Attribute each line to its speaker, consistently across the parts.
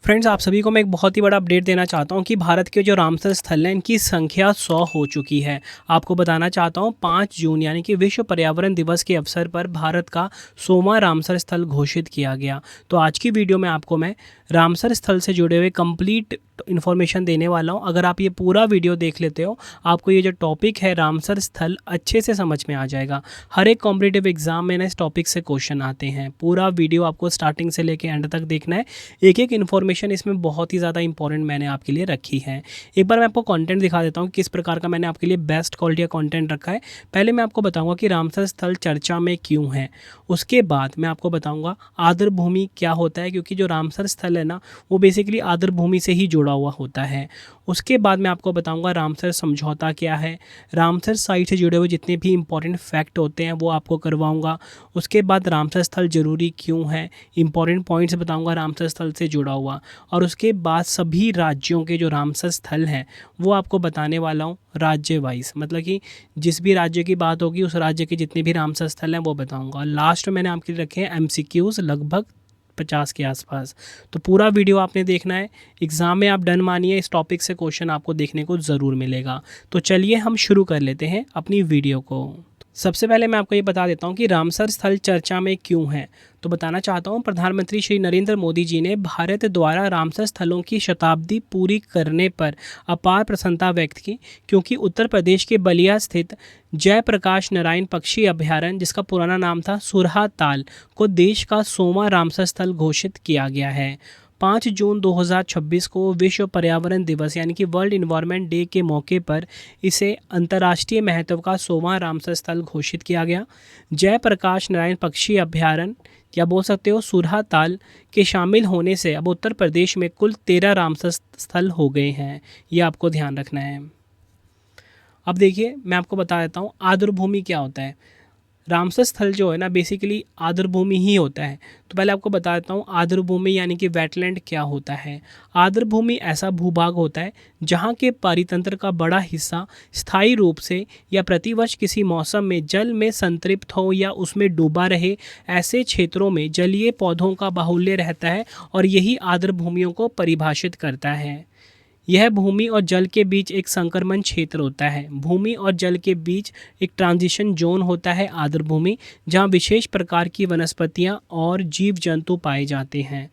Speaker 1: Friends, आप सभी को मैं एक बहुत ही बड़ा अपडेट देना चाहता हूं कि भारत के जो रामसर स्थल हैं इनकी संख्या 100 हो चुकी है। आपको बताना चाहता हूं 5 जून यानी कि विश्व पर्यावरण दिवस के अवसर पर भारत का 100वां रामसर स्थल घोषित किया गया। तो आज की वीडियो में आपको मैं रामसर स्थल से जुड़े हुए कंप्लीट इन्फॉर्मेशन देने वाला हूं। अगर आप ये पूरा वीडियो देख लेते हो, आपको ये जो टॉपिक है रामसर स्थल अच्छे से समझ में आ जाएगा। हर एक कॉम्पिटिटिव एग्जाम में ना इस टॉपिक से क्वेश्चन आते हैं। पूरा वीडियो आपको स्टार्टिंग से लेकर एंड तक देखना है। एक एक इन्फॉर्मेशन इसमें बहुत ही ज़्यादा इंपॉर्टेंट मैंने आपके लिए रखी है। एक बार मैं आपको कंटेंट दिखा देता हूँ किस प्रकार का मैंने आपके लिए बेस्ट क्वालिटी का कंटेंट रखा है। पहले मैं आपको बताऊंगा कि रामसर स्थल चर्चा में क्यों है। उसके बाद मैं आपको बताऊंगा आर्द्र भूमि क्या होता है, क्योंकि जो रामसर स्थल है ना वो बेसिकली आर्द्र भूमि से ही जुड़ा हुआ होता है। उसके बाद मैं आपको बताऊंगा रामसर समझौता क्या है। रामसर साइट से जुड़े हुए जितने भी इंपॉर्टेंट फैक्ट होते हैं वो आपको करवाऊंगा। उसके बाद रामसर स्थल जरूरी क्यों है, इंपॉर्टेंट पॉइंट्स बताऊंगा रामसर स्थल से जुड़ा हुआ। और उसके बाद सभी राज्यों के जो रामसर स्थल हैं वो आपको बताने वाला हूँ राज्य वाइज, मतलब कि जिस भी राज्य की बात होगी उस राज्य के जितने भी रामसर स्थल हैं वो बताऊंगा। और लास्ट में मैंने आपके लिए रखे हैं MCQs लगभग 50 के आसपास। तो पूरा वीडियो आपने देखना है। एग्ज़ाम में आप डन मानिए, इस टॉपिक से क्वेश्चन आपको देखने को ज़रूर मिलेगा। तो चलिए हम शुरू कर लेते हैं अपनी वीडियो को। सबसे पहले मैं आपको ये बता देता हूँ कि रामसर स्थल चर्चा में क्यों है। तो बताना चाहता हूँ प्रधानमंत्री श्री नरेंद्र मोदी जी ने भारत द्वारा रामसर स्थलों की शताब्दी पूरी करने पर अपार प्रसन्नता व्यक्त की, क्योंकि उत्तर प्रदेश के बलिया स्थित जयप्रकाश नारायण पक्षी अभयारण्य, जिसका पुराना नाम था सुरहा ताल, को देश का 100वां रामसर स्थल घोषित किया गया है। 5 जून 2026 को विश्व पर्यावरण दिवस यानी कि वर्ल्ड इन्वायरमेंट डे के मौके पर इसे अंतर्राष्ट्रीय महत्व का 100वां रामसर स्थल घोषित किया गया। जयप्रकाश नारायण पक्षी अभयारण्य या बोल सकते हो सुरहा ताल के शामिल होने से अब उत्तर प्रदेश में कुल 13 रामसर स्थल हो गए हैं। ये आपको ध्यान रखना है। अब देखिए मैं आपको बता देता हूँ आर्द्र भूमि क्या होता है। रामसर स्थल जो है ना बेसिकली आर्द्र भूमि ही होता है। तो पहले आपको बता देता हूँ आर्द्र भूमि यानी कि वेटलैंड क्या होता है। आर्द्र भूमि ऐसा भूभाग होता है जहाँ के पारितंत्र का बड़ा हिस्सा स्थायी रूप से या प्रतिवर्ष किसी मौसम में जल में संतृप्त हो या उसमें डूबा रहे। ऐसे क्षेत्रों में जलीय पौधों का बाहुल्य रहता है और यही आर्द्र भूमियों को परिभाषित करता है। यह भूमि और जल के बीच एक संक्रमण क्षेत्र होता है। भूमि और जल के बीच एक ट्रांजिशन जोन होता है आर्द्र भूमि, जहाँ विशेष प्रकार की वनस्पतियाँ और जीव जंतु पाए जाते हैं।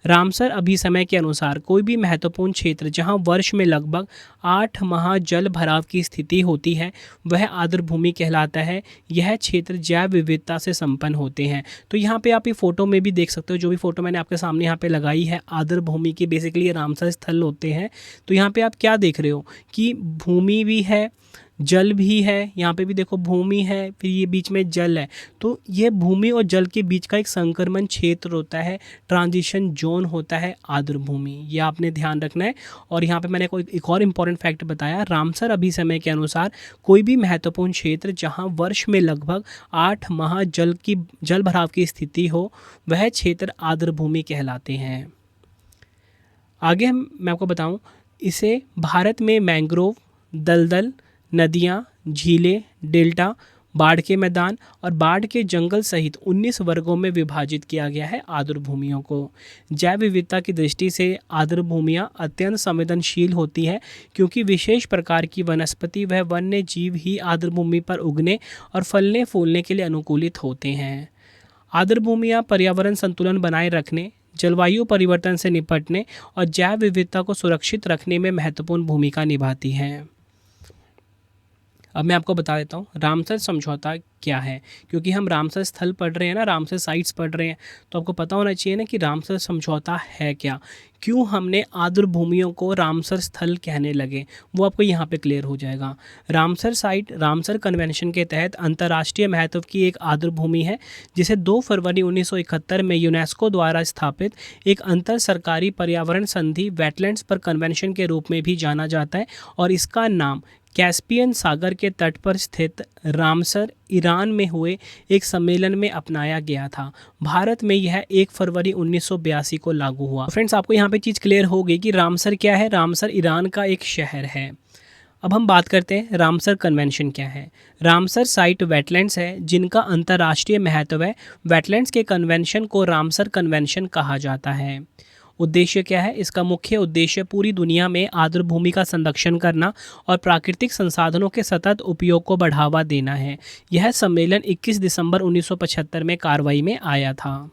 Speaker 1: रामसर अभिसमय के अनुसार कोई भी महत्वपूर्ण क्षेत्र जहां वर्ष में लगभग 8 माह जल भराव की स्थिति होती है वह आर्द्र भूमि कहलाता है। यह क्षेत्र जैव विविधता से संपन्न होते हैं। तो यहाँ पे आप ये फोटो में भी देख सकते हो, जो भी फोटो मैंने आपके सामने यहाँ पे लगाई है आर्द्र भूमि की, बेसिकली ये रामसर स्थल होते हैं। तो यहाँ पे आप क्या देख रहे हो कि भूमि भी है, जल भी है। यहाँ पे भी देखो भूमि है, फिर ये बीच में जल है। तो ये भूमि और जल के बीच का एक संक्रमण क्षेत्र होता है, ट्रांजिशन जोन होता है आर्द्र भूमि। ये आपने ध्यान रखना है। और यहाँ पे मैंने कोई एक और इम्पॉर्टेंट फैक्ट बताया, रामसर अभिसमय के अनुसार कोई भी महत्वपूर्ण क्षेत्र जहाँ वर्ष में लगभग 8 माह जल भराव की स्थिति हो वह क्षेत्र आर्द्र भूमि कहलाते हैं। आगे मैं आपको बताऊँ, इसे भारत में मैंग्रोव, दलदल, नदियाँ, झीलें, डेल्टा, बाढ़ के मैदान और बाढ़ के जंगल सहित 19 वर्गों में विभाजित किया गया है आर्द्र भूमियों को। जैव विविधता की दृष्टि से आर्द्र भूमियाँ अत्यंत संवेदनशील होती हैं, क्योंकि विशेष प्रकार की वनस्पति व वन्य जीव ही आर्द्र भूमि पर उगने और फलने फूलने के लिए अनुकूलित होते हैं। आर्द्र भूमियाँ पर्यावरण संतुलन बनाए रखने, जलवायु परिवर्तन से निपटने और जैव विविधता को सुरक्षित रखने में महत्वपूर्ण भूमिका निभाती हैं। अब मैं आपको बता देता हूँ रामसर समझौता क्या है, क्योंकि हम रामसर स्थल पढ़ रहे हैं ना, रामसर साइट्स पढ़ रहे हैं, तो आपको पता होना चाहिए ना कि रामसर समझौता है क्या, क्यों हमने आर्द्र भूमियों को रामसर स्थल कहने लगे, वो आपको यहाँ पे क्लियर हो जाएगा। रामसर साइट रामसर कन्वेंशन के तहत अंतर्राष्ट्रीय महत्व की एक आर्द्र भूमि है, जिसे 2 फरवरी 1971 में यूनेस्को द्वारा स्थापित एक अंतर सरकारी पर्यावरण संधि वेटलैंड्स पर कन्वेंशन के रूप में भी जाना जाता है। और इसका नाम कैस्पियन सागर के तट पर स्थित रामसर ईरान में हुए एक सम्मेलन में अपनाया गया था। भारत में यह 1 फरवरी 1982 को लागू हुआ। फ्रेंड्स, आपको यहाँ पे चीज़ क्लियर हो गई कि रामसर क्या है। रामसर ईरान का एक शहर है। अब हम बात करते हैं रामसर कन्वेंशन क्या है। रामसर साइट वेटलैंड्स है जिनका अंतर्राष्ट्रीय महत्व है। वेटलैंड्स के कन्वेंशन को रामसर कन्वेंशन कहा जाता है। उद्देश्य क्या है? इसका मुख्य उद्देश्य पूरी दुनिया में आर्द्र भूमि का संरक्षण करना और प्राकृतिक संसाधनों के सतत उपयोग को बढ़ावा देना है। यह सम्मेलन 21 दिसंबर 1975 में कार्रवाई में आया था।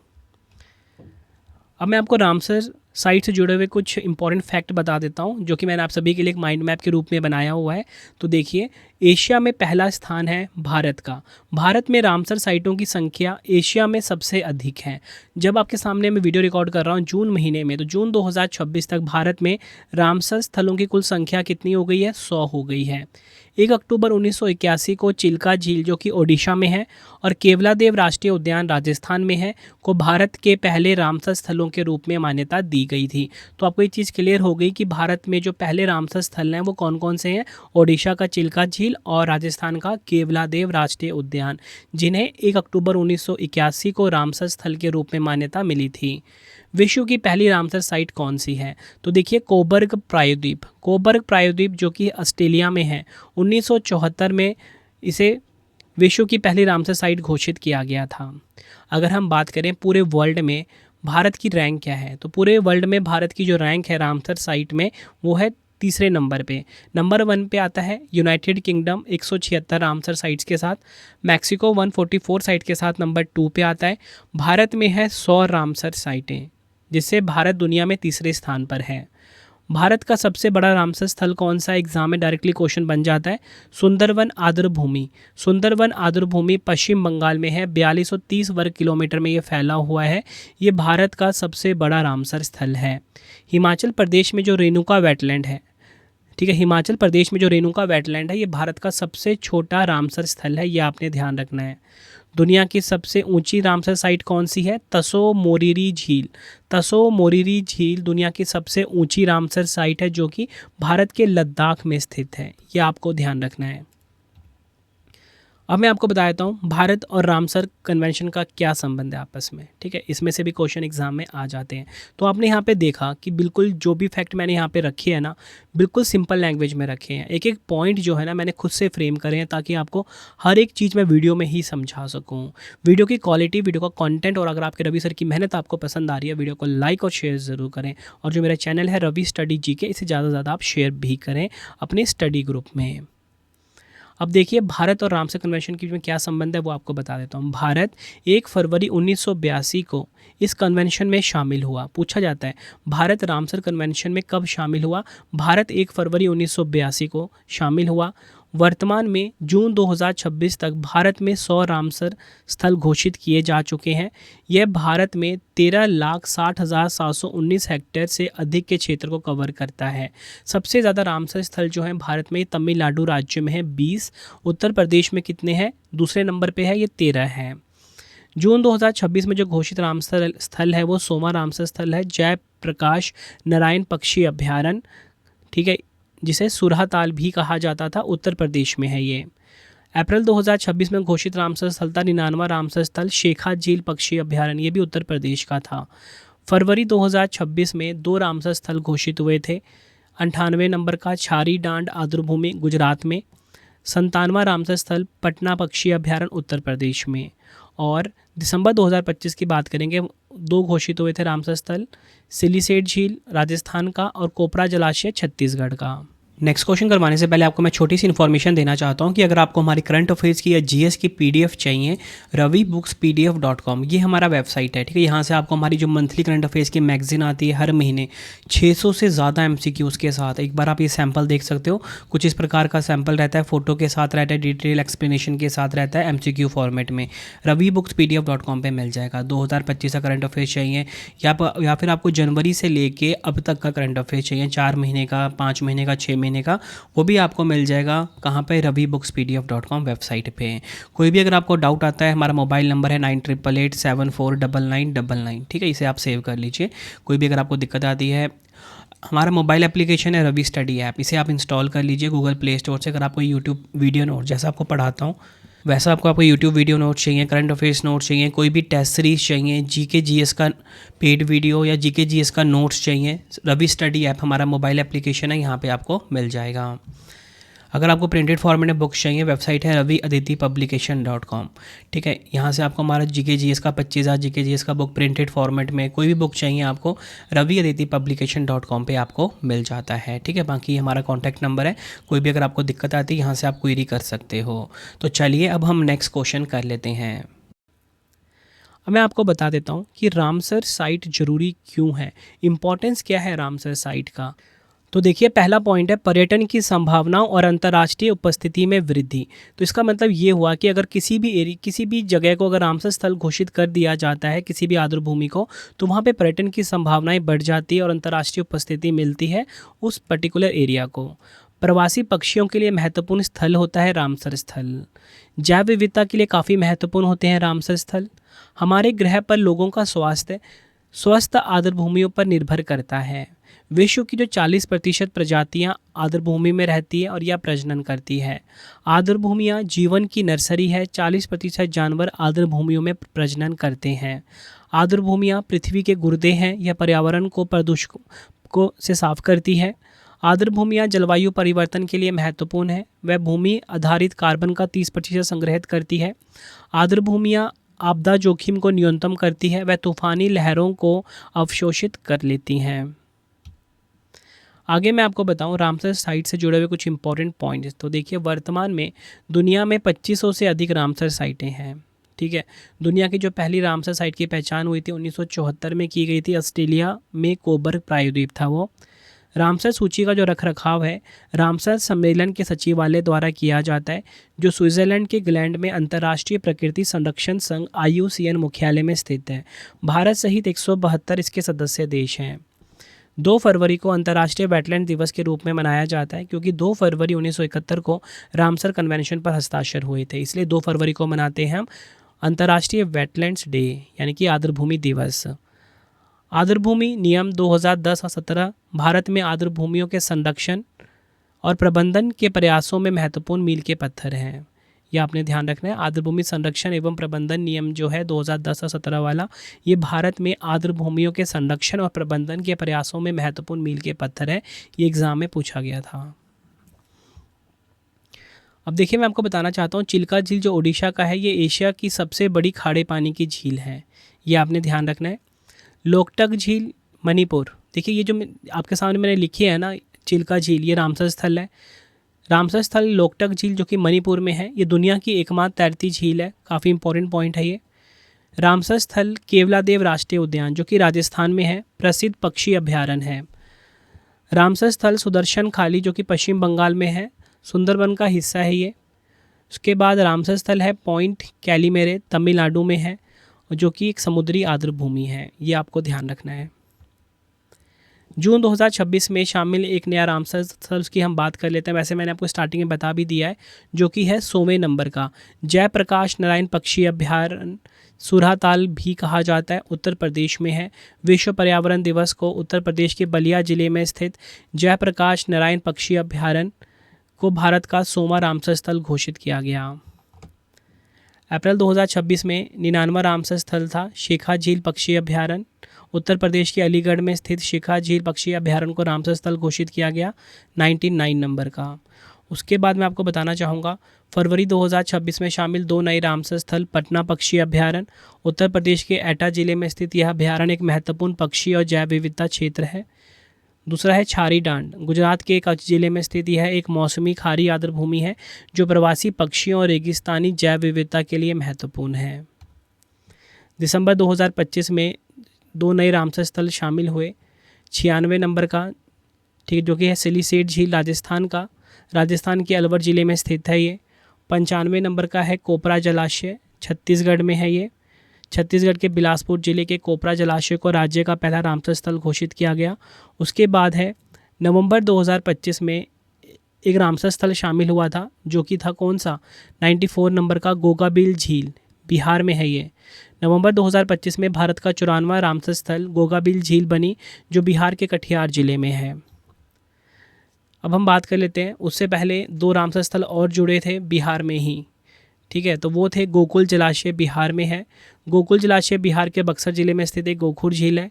Speaker 1: अब मैं आपको रामसर साइट से जुड़े हुए कुछ इंपॉर्टेंट फैक्ट बता देता हूँ, जो कि मैंने आप सभी के लिए एक माइंड मैप के रूप में बनाया हुआ है। तो देखिए, एशिया में पहला स्थान है भारत का। भारत में रामसर साइटों की संख्या एशिया में सबसे अधिक है। जब आपके सामने मैं वीडियो रिकॉर्ड कर रहा हूँ जून महीने में, तो जून 2026 तक भारत में रामसर स्थलों की कुल संख्या कितनी हो गई है? 100 हो गई है। 1 अक्टूबर 1981 को चिल्का झील, जो कि ओडिशा में है, और केवलादेव राष्ट्रीय उद्यान राजस्थान में है, को भारत के पहले रामसर स्थलों के रूप में मान्यता दी गई थी। तो आपको ये चीज़ क्लियर हो गई कि भारत में जो पहले रामसर स्थल हैं वो कौन कौन से हैं? ओडिशा का चिल्का झील और राजस्थान का केवलादेव राष्ट्रीय उद्यान, जिन्हें 1 अक्टूबर 1981 को रामसर स्थल के रूप में मान्यता मिली थी। विश्व की पहली रामसर साइट कौन सी है? तो देखिए, कोबर्ग प्रायद्वीप। कोबर्ग प्रायद्वीप जो कि ऑस्ट्रेलिया में है, 1974 में इसे विश्व की पहली रामसर साइट घोषित किया गया था। अगर हम बात करें पूरे वर्ल्ड में भारत की रैंक क्या है, तो पूरे वर्ल्ड में भारत की जो रैंक है रामसर साइट में, वो है तीसरे नंबर पे। नंबर 1 पे आता है यूनाइटेड किंगडम 176 रामसर साइट्स के साथ, मैक्सिको 144 साइट के साथ नंबर 2 पे आता है। भारत में है 100 रामसर साइटें, जिससे भारत दुनिया में तीसरे स्थान पर है। भारत का सबसे बड़ा रामसर स्थल कौन सा? एग्जाम में डायरेक्टली क्वेश्चन बन जाता है। सुंदरवन आर्द्र भूमि। सुंदरवन आर्द्र भूमि पश्चिम बंगाल में है, 4230 वर्ग किलोमीटर में ये फैला हुआ है। ये भारत का सबसे बड़ा रामसर स्थल है। हिमाचल प्रदेश में जो रेणुका वेटलैंड है, ठीक है, हिमाचल प्रदेश में जो रेणुका वेटलैंड है, ये भारत का सबसे छोटा रामसर स्थल है, ये आपने ध्यान रखना है। दुनिया की सबसे ऊंची रामसर साइट कौन सी है? तसो मोरिरी झील। तसो मोरिरी झील दुनिया की सबसे ऊंची रामसर साइट है, जो कि भारत के लद्दाख में स्थित है। ये आपको ध्यान रखना है। अब मैं आपको बता देता हूँ भारत और रामसर कन्वेंशन का क्या संबंध है आपस में, ठीक है। इसमें से भी क्वेश्चन एग्जाम में आ जाते हैं। तो आपने यहाँ पे देखा कि बिल्कुल जो भी फैक्ट मैंने यहाँ पे रखे हैं ना, बिल्कुल सिंपल लैंग्वेज में रखे हैं। एक एक पॉइंट जो है ना मैंने खुद से फ्रेम करे हैं, ताकि आपको हर एक चीज़ मैं वीडियो में ही समझा सकूँ। वीडियो की क्वालिटी, वीडियो का कॉन्टेंट, और अगर आपके रवि सर की मेहनत आपको पसंद आ रही है, वीडियो को लाइक और शेयर ज़रूर करें। और जो मेरा चैनल है रवि स्टडी जीके, इसे ज़्यादा से ज़्यादा आप शेयर भी करें अपने स्टडी ग्रुप में। अब देखिए, भारत और रामसर कन्वेंशन के बीच में क्या संबंध है वो आपको बता देता हूँ। भारत 1 फरवरी 1982 को इस कन्वेंशन में शामिल हुआ। पूछा जाता है भारत रामसर कन्वेंशन में कब शामिल हुआ? भारत 1 फरवरी 1982 को शामिल हुआ। वर्तमान में जून 2026 तक भारत में 100 रामसर स्थल घोषित किए जा चुके हैं। यह भारत में 13,60,719 हेक्टेयर से अधिक के क्षेत्र को कवर करता है। सबसे ज़्यादा रामसर स्थल जो हैं भारत में तमिलनाडु राज्य में है 20। उत्तर प्रदेश में कितने हैं? दूसरे नंबर पे है, ये 13 है। जून 2026 में जो घोषित रामसर स्थल है वो 100वां रामसर स्थल है, जयप्रकाश नारायण पक्षी अभयारण्य, ठीक है, जिसे सुरहाताल भी कहा जाता था, उत्तर प्रदेश में है ये। अप्रैल 2026 में घोषित रामसर स्थल था 99वां रामसर स्थल शेखा झील पक्षी अभयारण्य, ये भी उत्तर प्रदेश का था। फरवरी 2026 में 2 रामसर स्थल घोषित हुए थे। 98 नंबर का छारी डांड आर्द्रभूमि गुजरात में, 97वां रामसर स्थल पटना पक्षी अभयारण्य उत्तर प्रदेश में। और दिसंबर 2025 की बात करेंगे, 2 घोषित हुए थे रामसर स्थल, सिलीसेट झील राजस्थान का और कोपरा जलाशय छत्तीसगढ़ का। नेक्स्ट क्वेश्चन करवाने से पहले आपको मैं छोटी सी इन्फॉर्मेशन देना चाहता हूं कि अगर आपको हमारी करंट अफेयर्स की या जीएस की पीडीएफ चाहिए, ravibooks.pdf.com ये हमारा वेबसाइट है, ठीक है। यहाँ से आपको हमारी जो मंथली करंट अफेयर्स की मैगजीन आती है हर महीने 600 से ज़्यादा एमसीक्यूज़ के साथ, एक बार आप ये सैम्पल देख सकते हो। कुछ इस प्रकार का सैम्पल रहता है, फोटो के साथ रहता है, डिटेल एक्सप्लेनेशन के साथ रहता है, एमसीक्यू फॉर्मेट में। ravibooks.pdf.com पे मिल जाएगा। 2025 का करंट अफेयर्स चाहिए या फिर आपको जनवरी से लेके अब तक का करंट अफेयर्स चाहिए, 4 महीने का, 5 महीने का, 6 महीने का, वो भी आपको मिल जाएगा। कहाँ पे? ravibooks.pdf.com वेबसाइट पे। कोई भी अगर आपको डाउट आता है, हमारा मोबाइल नंबर है 9888749999, ठीक है, इसे आप सेव कर लीजिए। कोई भी अगर आपको दिक्कत आती है, हमारा मोबाइल एप्लीकेशन है रवि स्टडी ऐप, इसे आप इंस्टॉल कर लीजिए गूगल प्ले स्टोर से। अगर आपको यूट्यूब वीडियो नोट, जैसा आपको पढ़ाता हूँ वैसा आपको यूट्यूब वीडियो नोट्स चाहिए, करंट अफेयर्स नोट्स चाहिए, कोई भी टेस्ट सीरीज चाहिए, जीके जीएस का पेड वीडियो या जीके जीएस का नोट्स चाहिए, रवि स्टडी ऐप हमारा मोबाइल एप्लीकेशन है, यहाँ पे आपको मिल जाएगा। अगर आपको प्रिंटेड फॉर्मेट में बुक्स चाहिए, वेबसाइट है raviaditipublication.com। ठीक है, यहाँ से आपको हमारा जीके जीएस का 25,000 जीके जीएस का बुक प्रिंटेड फॉर्मेट में कोई भी बुक चाहिए आपको raviaditipublication.com पे आपको मिल जाता है। ठीक है, बाकी हमारा कॉन्टैक्ट नंबर है, कोई भी अगर आपको दिक्कत आती है यहाँ से आप क्वेरी कर सकते हो। तो चलिए अब हम नेक्स्ट क्वेश्चन कर लेते हैं। अब मैं आपको बता देता हूँ कि रामसर साइट ज़रूरी क्यों है, इम्पोर्टेंस क्या है रामसर साइट का। तो देखिए, पहला पॉइंट है पर्यटन की संभावनाओं और अंतर्राष्ट्रीय उपस्थिति में वृद्धि। तो इसका मतलब ये हुआ कि अगर किसी भी जगह को अगर रामसर स्थल घोषित कर दिया जाता है, किसी भी आर्द्रभूमि को, तो वहाँ पे पर्यटन की संभावनाएं बढ़ जाती है और अंतर्राष्ट्रीय उपस्थिति मिलती है उस पर्टिकुलर एरिया को। प्रवासी पक्षियों के लिए महत्वपूर्ण स्थल होता है रामसर स्थल। जैव विविधता के लिए काफ़ी महत्वपूर्ण होते हैं रामसर स्थल। हमारे ग्रह पर लोगों का स्वास्थ्य स्वस्थ आर्द्रभूमियों पर निर्भर करता है। विश्व की जो 40% प्रजातियां आर्द्रभूमि में रहती है और यह प्रजनन करती है। आर्द्रभूमियां जीवन की नर्सरी है। 40% जानवर आर्द्रभूमियों में प्रजनन करते हैं। आर्द्रभूमियां पृथ्वी के गुर्दे हैं। यह पर्यावरण को प्रदूषकों से साफ करती है। आर्द्रभूमियां जलवायु परिवर्तन के लिए महत्वपूर्ण है। वह भूमि आधारित कार्बन का 30% संग्रहित करती है। आर्द्रभूमियां आपदा जोखिम को न्यूनतम करती है। वह तूफानी लहरों को अवशोषित कर लेती हैं। आगे मैं आपको बताऊं रामसर साइट से जुड़े हुए कुछ इंपॉर्टेंट पॉइंट्स। तो देखिए, वर्तमान में दुनिया में 2500 से अधिक रामसर साइटें हैं। ठीक है, दुनिया की जो पहली रामसर साइट की पहचान हुई थी 1974 में की गई थी। ऑस्ट्रेलिया में कोबर्ग प्रायद्वीप था वो। रामसर सूची का जो रखरखाव है रामसर सम्मेलन के सचिवालय द्वारा किया जाता है, जो स्विट्जरलैंड के ग्लैंड में अंतर्राष्ट्रीय प्रकृति संरक्षण संघ IUCN मुख्यालय में स्थित है। भारत सहित 172 इसके सदस्य देश हैं। 2 फरवरी को अंतर्राष्ट्रीय वेटलैंड दिवस के रूप में मनाया जाता है, क्योंकि 2 फरवरी 1971 को रामसर कन्वेंशन पर हस्ताक्षर हुए थे, इसलिए 2 फरवरी को मनाते हैं हम अंतर्राष्ट्रीय वेटलैंड्स डे, यानी कि आर्द्रभूमि दिवस। आर्द्रभूमि नियम 2010 और 17 भारत में आर्द्रभूमियों के संरक्षण और प्रबंधन के प्रयासों में महत्वपूर्ण मील के पत्थर हैं। यह आपने ध्यान रखना है। आर्द्रभूमि संरक्षण एवं प्रबंधन नियम जो है 2010 और 17 वाला, ये भारत में आर्द्रभूमियों के संरक्षण और प्रबंधन के प्रयासों में महत्वपूर्ण मील के पत्थर है। ये एग्जाम में पूछा गया था। अब देखिए, मैं आपको बताना चाहता हूँ चिल्का झील जो ओडिशा का है, ये एशिया की सबसे बड़ी खारे पानी की झील है। ये आपने ध्यान रखना है। लोकटक झील मणिपुर, देखिए ये जो आपके सामने मैंने लिखी है ना चिल्का झील, ये रामसर स्थल है। रामसर स्थल लोकटक झील जो कि मणिपुर में है, ये दुनिया की एकमात्र तैरती झील है। काफ़ी इंपॉर्टेंट पॉइंट है ये। रामसर स्थल केवलादेव राष्ट्रीय उद्यान जो कि राजस्थान में है, प्रसिद्ध पक्षी अभ्यारण्य है। रामसर स्थल सुदर्शन खाली जो कि पश्चिम बंगाल में है, सुंदरबन का हिस्सा है ये। उसके बाद रामसर स्थल है पॉइंट कैलीमेरे, तमिलनाडु में है, जो कि एक समुद्री आर्द्रभूमि है। ये आपको ध्यान रखना है। जून 2026 में शामिल एक नया रामसर स्थल की हम बात कर लेते हैं। वैसे मैंने आपको स्टार्टिंग में बता भी दिया है, जो कि है 100वें नंबर का जयप्रकाश नारायण पक्षी अभ्यारण्य, सुरहाताल भी कहा जाता है, उत्तर प्रदेश में है। विश्व पर्यावरण दिवस को उत्तर प्रदेश के बलिया जिले में स्थित जयप्रकाश नारायण पक्षी अभ्यारण्य को भारत का 100वां रामसर स्थल घोषित किया गया। अप्रैल 2026 में 99वां रामसर स्थल था शेखा झील पक्षी अभ्यारण्य। उत्तर प्रदेश के अलीगढ़ में स्थित शेखा झील पक्षी अभ्यारण्य को रामसर स्थल घोषित किया गया 99 नंबर का। उसके बाद मैं आपको बताना चाहूँगा फरवरी 2026 में शामिल 2 नए रामसर स्थल पटना पक्षी अभ्यारण्य। उत्तर प्रदेश के एटा जिले में स्थित यह अभ्यारण्य एक महत्वपूर्ण पक्षी और जैव विविधता क्षेत्र है। दूसरा है छारी डांड, गुजरात के कच्छ जिले में स्थित यह एक मौसमी खारी आर्द्रभूमि है, जो प्रवासी पक्षियों और रेगिस्तानी जैव विविधता के लिए महत्वपूर्ण है। दिसंबर 2025 में 2 नए रामसर स्थल शामिल हुए। 96 नंबर का, ठीक, जो कि है सिलीसेट झील राजस्थान का, राजस्थान के अलवर ज़िले में स्थित है ये। 95 नंबर का है कोपरा जलाशय, छत्तीसगढ़ में है ये। छत्तीसगढ़ के बिलासपुर जिले के कोपरा जलाशय को राज्य का पहला रामसर स्थल घोषित किया गया। उसके बाद है नवंबर 2025 में एक रामसर स्थल शामिल हुआ था, जो कि था कौन सा, 94 नंबर का गोगाबिल झील, बिहार में है ये। नवंबर 2025 में भारत का 94वां रामसर स्थल गोगाबिल झील बनी, जो बिहार के कटिहार जिले में है। अब हम बात कर लेते हैं, उससे पहले 2 रामसर स्थल और जुड़े थे बिहार में ही, ठीक है, तो वो थे गोकुल जलाशय बिहार में है। गोकुल जलाशय बिहार के बक्सर जिले में स्थित एक गोखुर झील है।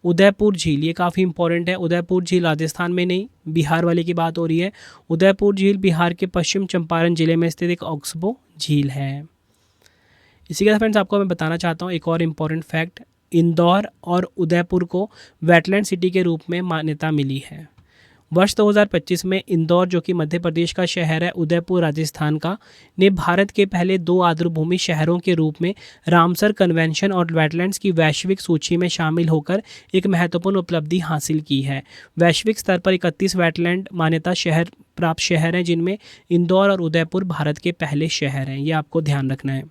Speaker 1: उदयपुर झील, ये काफ़ी इंपॉर्टेंट है। उदयपुर झील राजस्थान में नहीं, बिहार वाले की बात हो रही है। उदयपुर झील बिहार के पश्चिम चंपारण जिले में स्थित एक ऑक्सबो झील है। इसी के साथ फ्रेंड्स आपको मैं बताना चाहता हूँ एक और इम्पॉर्टेंट फैक्ट, इंदौर और उदयपुर को वेटलैंड सिटी के रूप में मान्यता मिली है। वर्ष 2025 में इंदौर, जो कि मध्य प्रदेश का शहर है, उदयपुर राजस्थान का, ने भारत के पहले 2 आर्द्रभूमि शहरों के रूप में रामसर कन्वेंशन और वेटलैंड्स की वैश्विक सूची में शामिल होकर एक महत्वपूर्ण उपलब्धि हासिल की है। वैश्विक स्तर पर 31 वेटलैंड मान्यता शहर प्राप्त शहर हैं, जिनमें इंदौर और उदयपुर भारत के पहले शहर हैं। ये आपको ध्यान रखना है।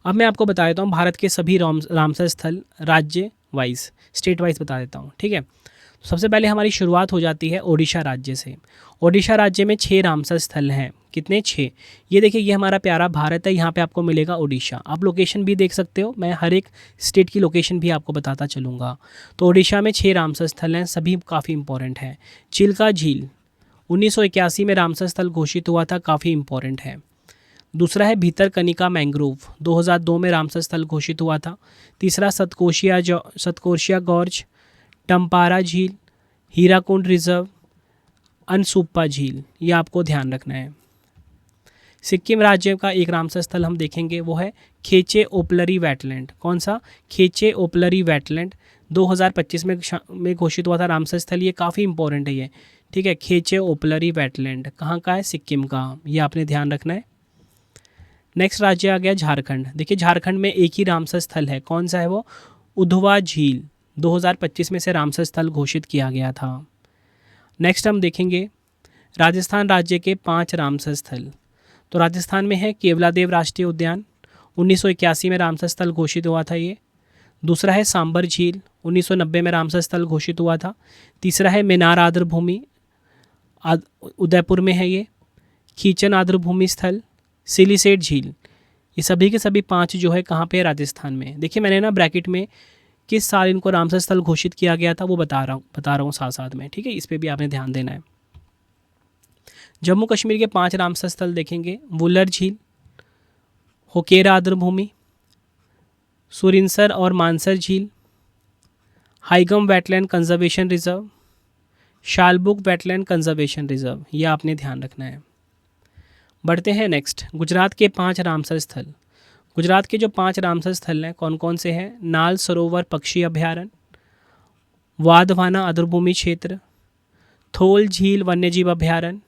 Speaker 1: अब मैं आपको बता देता हूँ भारत के सभी रामसर स्थल राज्य वाइज, स्टेट वाइज बता देता हूँ, ठीक है। सबसे पहले हमारी शुरुआत हो जाती है ओडिशा राज्य से। ओडिशा राज्य में 6 रामसर स्थल हैं। कितने? 6। ये देखिए, ये हमारा प्यारा भारत है, यहाँ पे आपको मिलेगा ओडिशा। आप लोकेशन भी देख सकते हो, मैं हर एक स्टेट की लोकेशन भी आपको बताता चलूँगा। तो ओडिशा में 6 रामसर स्थल हैं, सभी काफ़ी इंपॉर्टेंट हैं। चिल्का झील 1981 में रामसर स्थल घोषित हुआ था, काफ़ी इंपॉर्टेंट है। दूसरा है भीतरकनिका मैंग्रोव, 2002 में रामसर स्थल घोषित हुआ था। तीसरा सतकोशिया गॉर्ज, टम्पारा झील, हीराकुंड रिजर्व, अनसुप्पा झील, ये आपको ध्यान रखना है। सिक्किम राज्य का एक रामसर स्थल हम देखेंगे, वो है खेचे ओपलरी वेटलैंड। कौन सा? खेचे ओपलरी वेटलैंड, 2025 में घोषित हुआ था रामसर स्थल। ये काफ़ी इंपॉर्टेंट है ये, ठीक है। खेचे ओपलरी वेटलैंड कहाँ का है? सिक्किम का, ये आपने ध्यान रखना है। नेक्स्ट राज्य आ गया झारखंड। देखिए, झारखंड में एक ही रामसर स्थल है, कौन सा है वो? उधवा झील, 2025 में से रामसर स्थल घोषित किया गया था। नेक्स्ट हम देखेंगे राजस्थान राज्य के 5 रामसर स्थल। तो राजस्थान में है केवलादेव राष्ट्रीय उद्यान, 1981 में रामसर स्थल घोषित हुआ था ये। दूसरा है सांबर झील, 1990 में रामसर स्थल घोषित हुआ था। तीसरा है मिनार आर्द्रभूमि, उदयपुर में है ये। खीचन आर्द्रभूमि स्थल, सिलीसेट झील, ये सभी के सभी 5 जो है कहाँ पे है? राजस्थान में। देखिए, मैंने ना ब्रैकेट में किस साल इनको रामसर स्थल घोषित किया गया था वो बता रहा हूँ साथ साथ में, ठीक है। इस पे भी आपने ध्यान देना है। जम्मू कश्मीर के 5 रामसर स्थल देखेंगे, वुलर झील, होकेरा आर्द्रभूमि, सुरिनसर और मानसर झील, Haigam wetland conservation reserve, Shallabugh wetland conservation reserve, ये आपने ध्यान रखना है। बढ़ते हैं नेक्स्ट, गुजरात के 5 रामसर स्थल। गुजरात के जो 5 रामसर स्थल हैं कौन कौन से हैं? नाल सरोवर पक्षी अभयारण्य, वाधवाना आर्द्रभूमि क्षेत्र, थोल झील वन्यजीव अभयारण्य,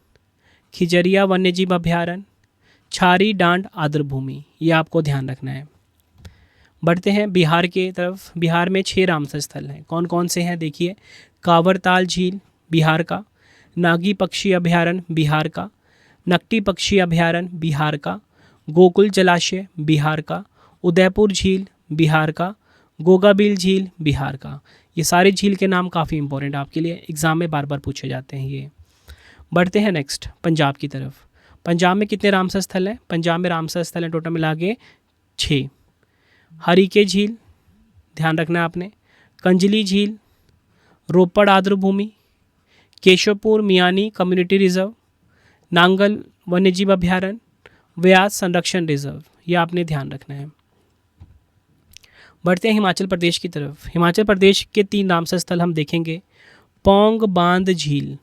Speaker 1: खिजरिया वन्यजीव अभयारण्य, छारी डांड आर्द्रभूमि, ये आपको ध्यान रखना है। बढ़ते हैं बिहार के तरफ। बिहार में 6 रामसर स्थल हैं, कौन कौन से हैं? देखिए, कांवरताल झील बिहार का, नागी पक्षी अभयारण्य बिहार का, नकटी पक्षी अभयारण्य बिहार का, गोकुल जलाशय बिहार का, उदयपुर झील बिहार का, गोगाबिल झील बिहार का। ये सारे झील के नाम काफ़ी इंपॉर्टेंट आपके लिए, एग्जाम में बार बार पूछे जाते हैं ये। बढ़ते हैं नेक्स्ट पंजाब की तरफ। पंजाब में कितने रामसर स्थल हैं? पंजाब में रामसर स्थल हैं टोटल मिला के 6। हरीके झील, ध्यान रखना है आपने, कंजली झील, रोपड़ आर्द्रभूमि, केशवपुर मियानी कम्युनिटी रिजर्व, नांगल वन्यजीव अभयारण्य, व्यास संरक्षण रिजर्व, ये आपने ध्यान रखना है। बढ़ते हैं हिमाचल प्रदेश की तरफ। हिमाचल प्रदेश के 3 रामसर स्थल हम देखेंगे, पौंग बांध झील,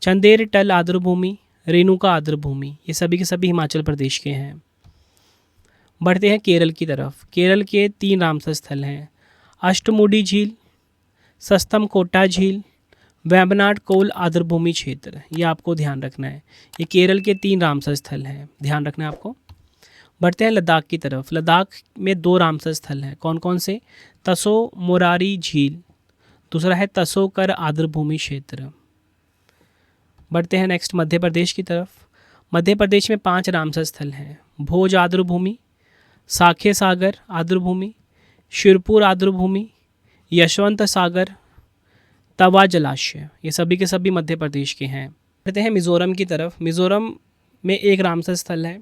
Speaker 1: चंदेर टल आर्द्रभूमि, रेणुका आर्द्रभूमि, ये सभी के सभी हिमाचल प्रदेश के हैं। बढ़ते हैं केरल की तरफ। केरल के 3 रामसर स्थल हैं, अष्टमुडी झील, सस्तम कोटा झील, वेम्बनाड कोल आर्द्रभूमि क्षेत्र, ये आपको ध्यान रखना है। ये केरल के 3 रामसर स्थल हैं, ध्यान रखना है आपको। बढ़ते हैं लद्दाख की तरफ। लद्दाख में 2 रामसर स्थल हैं, कौन कौन से? तसो मोरारी झील, दूसरा है तसोकर आर्द्रभूमि क्षेत्र। बढ़ते हैं नेक्स्ट मध्य प्रदेश की तरफ। मध्य प्रदेश में 5 रामसर स्थल हैं, भोज आर्द्रभूमि, साखे सागर आर्द्रभूमि, शिरपुर आर्द्रभूमि, यशवंत सागर, तवा जलाशय, ये सभी के सभी मध्य प्रदेश के हैं। बढ़ते हैं मिज़ोरम की तरफ। मिज़ोरम में एक रामसर स्थल है,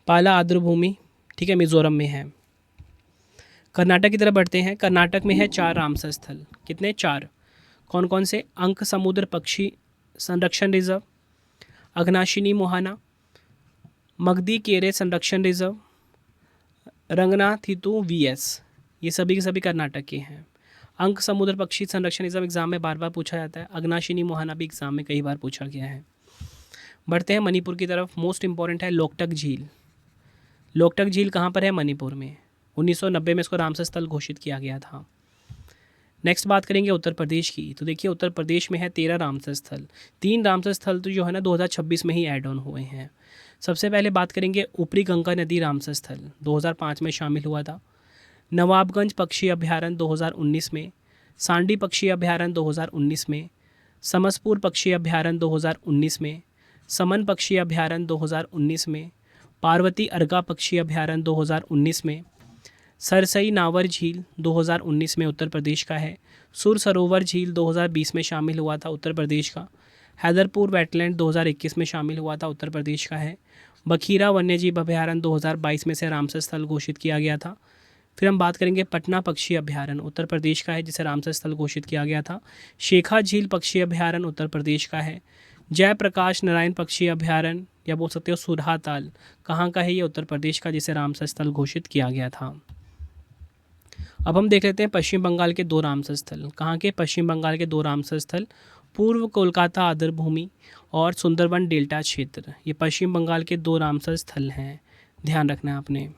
Speaker 1: पाला आर्द्रभूमि, ठीक है, मिज़ोरम में है। कर्नाटक की तरफ बढ़ते हैं। कर्नाटक में है 4 रामसर स्थल, कितने? 4। कौन कौन से? अंक समुद्र पक्षी संरक्षण रिजर्व, अघनाशिनी मोहाना, मगदी केरे संरक्षण रिजर्व, रंगनाथितु VS, ये सभी के सभी कर्नाटक के हैं। अंक समुद्र पक्षी संरक्षण एग्जाम में बार बार पूछा जाता है। अग्नाशिनी मोहना भी एग्जाम में कई बार पूछा गया है। बढ़ते हैं मणिपुर की तरफ। मोस्ट इंपॉर्टेंट है लोकटक झील। लोकटक झील कहाँ पर है? मणिपुर में। 1990 में इसको रामसर स्थल घोषित किया गया था। नेक्स्ट बात करेंगे उत्तर प्रदेश की। तो देखिए उत्तर प्रदेश में है 13 रामसर स्थल। 3 रामसर स्थल तो जो है ना 2026 में ही ऐड ऑन हुए हैं। सबसे पहले बात करेंगे ऊपरी गंगा नदी रामसर स्थल 2005 में शामिल हुआ था। नवाबगंज पक्षी अभयारण्य 2019 में, सांडी पक्षी अभयारण्य 2019 में, समसपुर पक्षी अभयारण्य 2019 में, समन पक्षी अभयारण्य 2019 में, पार्वती अर्गा पक्षी अभयारण्य 2019 में, सरसई नावर झील 2019 में उत्तर प्रदेश का है। सुर सरोवर झील 2020 में शामिल हुआ था उत्तर प्रदेश का। हैदरपुर वेटलैंड 2021 में शामिल हुआ था उत्तर प्रदेश का है। बखीरा वन्यजीव अभयारण्य 2022 में से रामसर स्थल घोषित किया गया था। फिर हम बात करेंगे पटना पक्षी अभयारण्य उत्तर प्रदेश का है जिसे रामसर स्थल घोषित किया गया था। शेखा झील पक्षी अभयारण्य उत्तर प्रदेश का है। जयप्रकाश नारायण पक्षी अभयारण्य या बोल सकते हो सुरहा ताल कहाँ का है? ये उत्तर प्रदेश का जिसे रामसर स्थल घोषित किया गया था। अब हम देख लेते हैं पश्चिम बंगाल के 2 रामसर स्थल। कहाँ के? पश्चिम बंगाल के 2 रामसर स्थल पूर्व कोलकाता आर्द्र भूमि और सुंदरवन डेल्टा क्षेत्र। ये पश्चिम बंगाल के 2 रामसर स्थल हैं, ध्यान रखना है आपने।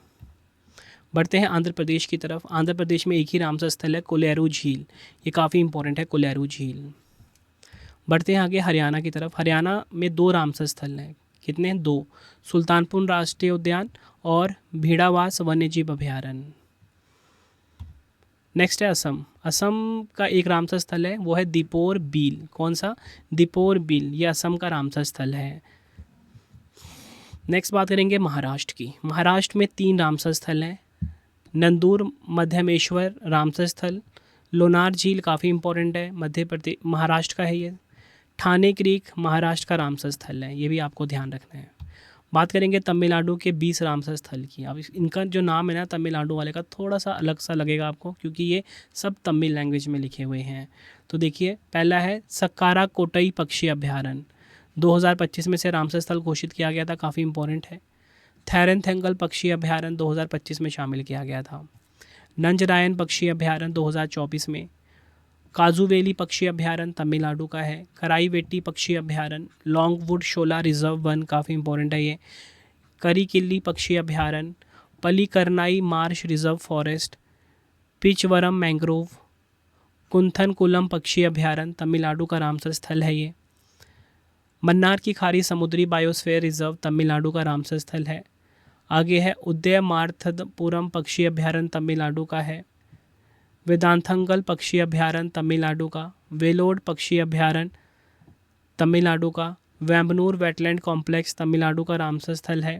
Speaker 1: बढ़ते हैं आंध्र प्रदेश की तरफ। आंध्र प्रदेश में एक ही रामसर स्थल है कोलेरू झील। ये काफ़ी इंपॉर्टेंट है कोलेरू झील। बढ़ते हैं आगे हरियाणा की तरफ। हरियाणा में 2 रामसर स्थल हैं। कितने हैं? 2। सुल्तानपुर राष्ट्रीय उद्यान और भीड़ावास वन्यजीव अभयारण्य। नेक्स्ट है असम। असम का एक रामसर स्थल है, वो है दीपोर बील। कौन सा? दीपोर बील। ये असम का रामसर स्थल है। नेक्स्ट बात करेंगे महाराष्ट्र की। महाराष्ट्र में 3 रामसर स्थल हैं। नंदूर मध्यमेश्वर रामसर स्थल, लोनार झील काफ़ी इंपॉर्टेंट है, मध्य प्रदेश महाराष्ट्र का है ये। ठाणे क्रीक महाराष्ट्र का रामसर स्थल है, ये भी आपको ध्यान रखना है। बात करेंगे तमिलनाडु के 20 रामसर स्थल की। अब इनका जो नाम है ना तमिलनाडु वाले का थोड़ा सा अलग सा लगेगा आपको क्योंकि ये सब तमिल लैंग्वेज में लिखे हुए हैं। तो देखिए पहला है सक्कारा कोटई पक्षी अभयारण्य 2025 में से रामसर स्थल घोषित किया गया था, काफ़ी इंपॉर्टेंट है। थैरनथेंगल पक्षी अभयारण्य 2025 में शामिल किया गया था। नंजरायन पक्षी अभयारण्य 2024 में। काजूवेली पक्षी अभयारण्य तमिलनाडु का है। कराईवेटी पक्षी अभयारण्य, लॉन्गवुड शोला रिजर्व वन काफ़ी इंपॉर्टेंट है ये। करीकिल्ली पक्षी अभयारण्य, Pallikaranai marsh reserve forest, Pichavaram mangrove, Koonthankulam पक्षी अभयारण्य तमिलनाडु का रामसर स्थल है ये। मन्नार की खाड़ी समुद्री बायोस्फीयर रिजर्व तमिलनाडु का रामसर स्थल है। आगे है उदयमार्थपुरम पक्षी अभयारण्य तमिलनाडु का है। वेदांथंगल पक्षी अभयारण्य तमिलनाडु का। वेलोड पक्षी अभयारण्य तमिलनाडु का। वेम्बनूर वेटलैंड कॉम्प्लेक्स तमिलनाडु का रामसर स्थल है।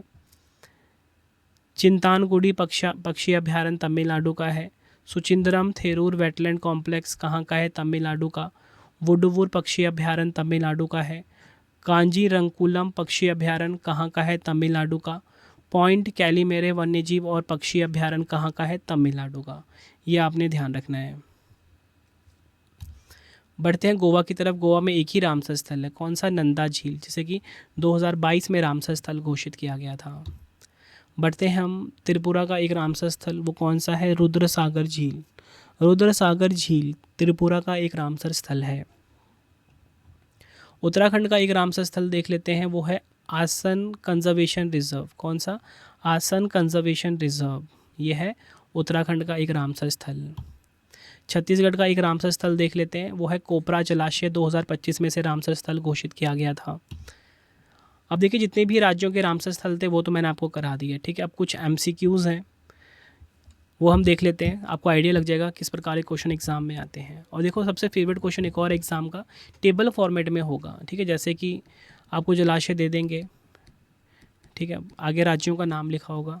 Speaker 1: चिंतानगुडी पक्षी अभयारण्य तमिलनाडु का है। सुचिंद्रम थेरूर वेटलैंड कॉम्प्लेक्स कहाँ का है? तमिलनाडु का। वुडुवुर पक्षी अभयारण्य तमिलनाडु का है। कांजीरंगकुलम पक्षी अभयारण्य कहाँ का है? तमिलनाडु का। पॉइंट कैलीमेरे वन्यजीव और पक्षी अभयारण्य कहाँ का है? तमिलनाडु का। ये आपने ध्यान रखना है। बढ़ते हैं गोवा की तरफ। गोवा में एक ही रामसर स्थल है, कौन सा? नंदा झील, जिसे कि 2022 में रामसर स्थल घोषित किया गया था। बढ़ते हैं हम त्रिपुरा का एक रामसर स्थल, वो कौन सा है? रुद्र सागर झील। रुद्र सागर झील त्रिपुरा का एक रामसर स्थल है। उत्तराखंड का एक रामसर स्थल देख लेते हैं, वो है आसन कंजर्वेशन रिजर्व। कौन सा? आसन कंजर्वेशन रिजर्व, ये है उत्तराखंड का एक रामसर स्थल। छत्तीसगढ़ का एक रामसर स्थल देख लेते हैं, वो है कोपरा जलाशय 2025 में से रामसर स्थल घोषित किया गया था। अब देखिए जितने भी राज्यों के रामसर स्थल थे वो तो मैंने आपको करा दिए, ठीक है। अब कुछ MCQs हैं वो हम देख लेते हैं, आपको आइडिया लग जाएगा किस प्रकार के क्वेश्चन एग्जाम में आते हैं। और देखो सबसे फेवरेट क्वेश्चन एक और एग्जाम का टेबल फॉर्मेट में होगा, ठीक है। जैसे कि आपको जलाशय दे देंगे, ठीक है, आगे राज्यों का नाम लिखा होगा,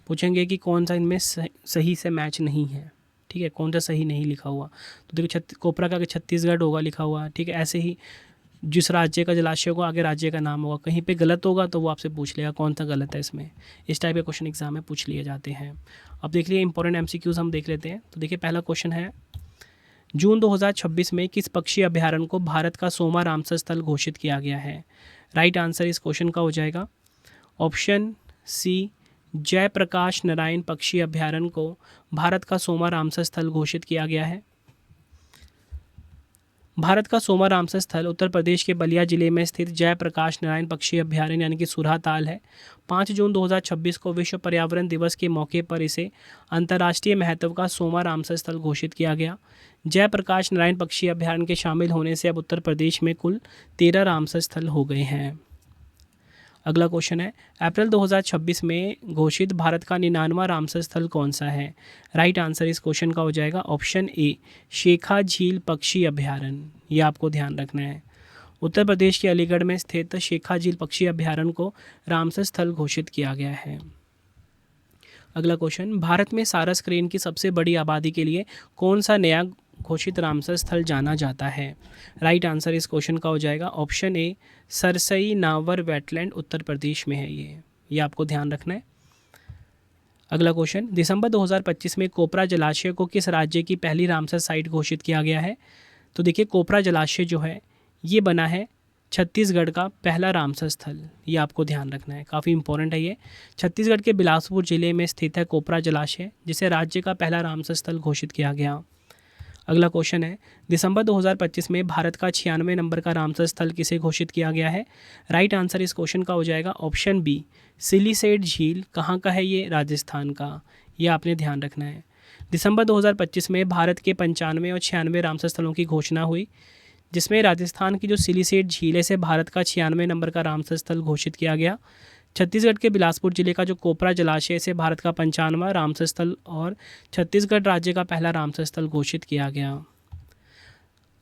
Speaker 1: पूछेंगे कि कौन सा इनमें सही से मैच नहीं है, ठीक है, कौन सा सही नहीं लिखा हुआ। तो देखो कोपरा का छत्तीसगढ़ होगा लिखा हुआ, ठीक है। ऐसे ही जिस राज्य का जलाशय होगा आगे राज्य का नाम होगा, कहीं पे गलत होगा तो वो आपसे पूछ लेगा कौन सा गलत है इसमें। इस टाइप के क्वेश्चन एग्जाम में पूछ लिए जाते हैं। अब देख लिए इंपॉर्टेंट MCQs हम देख लेते हैं। तो देखिए पहला क्वेश्चन है, जून 2026 में किस पक्षी अभयारण्य को भारत का 100वां रामसर स्थल घोषित किया गया है? राइट आंसर इस क्वेश्चन का हो जाएगा ऑप्शन सी जयप्रकाश नारायण पक्षी अभयारण्य को भारत का 100वां रामसर स्थल घोषित किया गया है? भारत का 100वां रामसर स्थल उत्तर प्रदेश के बलिया जिले में स्थित जयप्रकाश नारायण पक्षी अभयारण्य यानी कि सुरहा ताल है। 5 जून 2026 को विश्व पर्यावरण दिवस के मौके पर इसे अंतर्राष्ट्रीय महत्व का 100वां रामसर स्थल घोषित किया गया। जयप्रकाश नारायण पक्षी अभयारण्य के शामिल होने से अब उत्तर प्रदेश में कुल 13 रामसर स्थल हो गए हैं। अगला क्वेश्चन है, अप्रैल 2026 में घोषित भारत का 99वां रामसर स्थल कौन सा है? राइट आंसर इस क्वेश्चन का हो जाएगा ऑप्शन ए, शेखा झील पक्षी अभयारण्य। ये आपको ध्यान रखना है। उत्तर प्रदेश के अलीगढ़ में स्थित शेखा झील पक्षी अभयारण्य को रामसर स्थल घोषित किया गया है। अगला क्वेश्चन, भारत में सारस क्रेन की सबसे बड़ी आबादी के लिए कौन सा नया घोषित रामसर स्थल जाना जाता है? राइट आंसर इस क्वेश्चन का हो जाएगा option A, Sarsai Nawar wetland Uttar Pradesh में है ये आपको ध्यान रखना है। अगला क्वेश्चन, दिसंबर 2025 में कोपरा जलाशय को किस राज्य की पहली रामसर साइट घोषित किया गया है? तो देखिए, कोपरा जलाशय जो है ये बना है छत्तीसगढ़ का पहला रामसर स्थल। ये आपको ध्यान रखना है, काफ़ी इंपॉर्टेंट है ये। छत्तीसगढ़ के बिलासपुर जिले में स्थित है कोपरा जलाशय, जिसे राज्य का पहला रामसर स्थल घोषित किया गया। अगला क्वेश्चन है, दिसंबर 2025 में भारत का 96 नंबर का रामसर स्थल किसे घोषित किया गया है? राइट आंसर इस क्वेश्चन का हो जाएगा ऑप्शन बी, सिलीसेट झील। कहाँ का है ये? राजस्थान का। ये आपने ध्यान रखना है। दिसंबर 2025 में भारत के 95 और 96 रामसर स्थलों की घोषणा हुई, जिसमें राजस्थान की जो सिलीसेट झील है से भारत का 96 नंबर का रामसर स्थल घोषित किया गया। छत्तीसगढ़ के बिलासपुर जिले का जो कोपरा जलाशय से भारत का 95वां रामसर स्थल और छत्तीसगढ़ राज्य का पहला रामसर स्थल घोषित किया गया।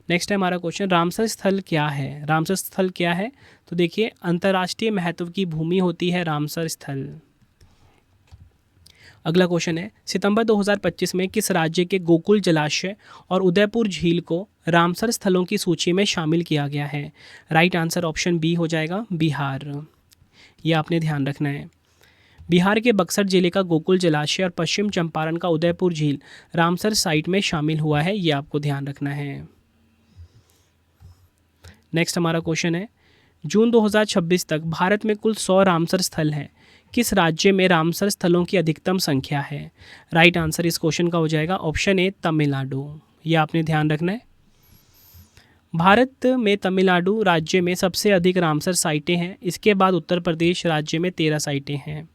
Speaker 1: नेक्स्ट है हमारा क्वेश्चन, रामसर स्थल क्या है? रामसर स्थल क्या है? तो देखिए, अंतर्राष्ट्रीय महत्व की भूमि होती है रामसर स्थल। अगला क्वेश्चन है, सितंबर 2025 में किस राज्य के गोकुल जलाशय और उदयपुर झील को रामसर स्थलों की सूची में शामिल किया गया है? राइट आंसर ऑप्शन बी हो जाएगा, बिहार। यह आपने ध्यान रखना है। बिहार के बक्सर जिले का गोकुल जलाशय और पश्चिम चंपारण का उदयपुर झील रामसर साइट में शामिल हुआ है। यह आपको ध्यान रखना है। नेक्स्ट हमारा क्वेश्चन है, जून 2026 तक भारत में कुल 100 रामसर स्थल हैं। किस राज्य में रामसर स्थलों की अधिकतम संख्या है? राइट आंसर इस क्वेश्चन का हो जाएगा ऑप्शन ए, तमिलनाडु। यह आपने ध्यान रखना है। भारत में तमिलनाडु राज्य में सबसे अधिक रामसर साइटें हैं। इसके बाद उत्तर प्रदेश राज्य में 13 साइटें हैं।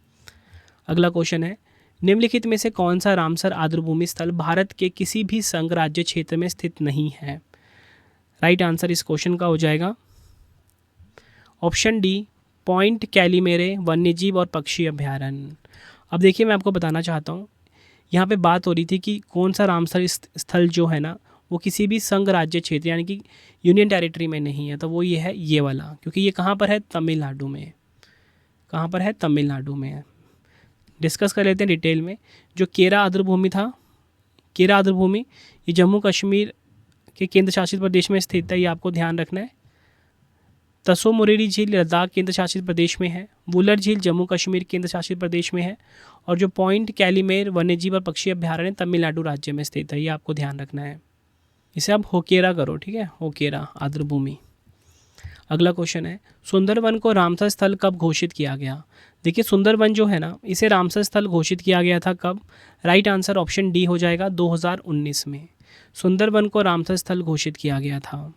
Speaker 1: अगला क्वेश्चन है, निम्नलिखित में से कौन सा रामसर आर्द्रभूमि स्थल भारत के किसी भी संघ राज्य क्षेत्र में स्थित नहीं है? राइट आंसर इस क्वेश्चन का हो जाएगा ऑप्शन डी, पॉइंट कैलीमेरे वन्यजीव और पक्षी अभयारण्य। अब देखिए, मैं आपको बताना चाहता हूँ, यहाँ पे बात हो रही थी कि कौन सा रामसर स्थल जो है ना वो किसी भी संघ राज्य क्षेत्र यानी कि यूनियन टेरिटरी में नहीं है। तो वो ये है ये वाला, क्योंकि ये कहाँ पर है? तमिलनाडु में। कहाँ पर है? तमिलनाडु में। डिस्कस कर लेते हैं डिटेल में। जो केरा आर्द्रभूमि था, केरा आर्द्रभूमि ये जम्मू कश्मीर के केंद्र शासित प्रदेश में स्थित है। ये आपको ध्यान रखना है। तसो मोरिरी झील लद्दाख केंद्र शासित प्रदेश में है। वुलर झील जम्मू कश्मीर केंद्र शासित प्रदेश में है। और जो पॉइंट कैलीमेर वन्यजीव और पक्षी अभयारण्य तमिलनाडु राज्य में स्थित है। ये आपको ध्यान रखना है। इसे आप होकेरा करो, ठीक है, होकेरा आर्द्रभूमि। अगला क्वेश्चन है, सुंदरवन को रामसर स्थल कब घोषित किया गया? देखिए, सुंदरवन जो है ना इसे रामसर स्थल घोषित किया गया था कब? राइट आंसर ऑप्शन डी हो जाएगा, 2019 में सुंदरवन को रामसर स्थल घोषित किया गया था।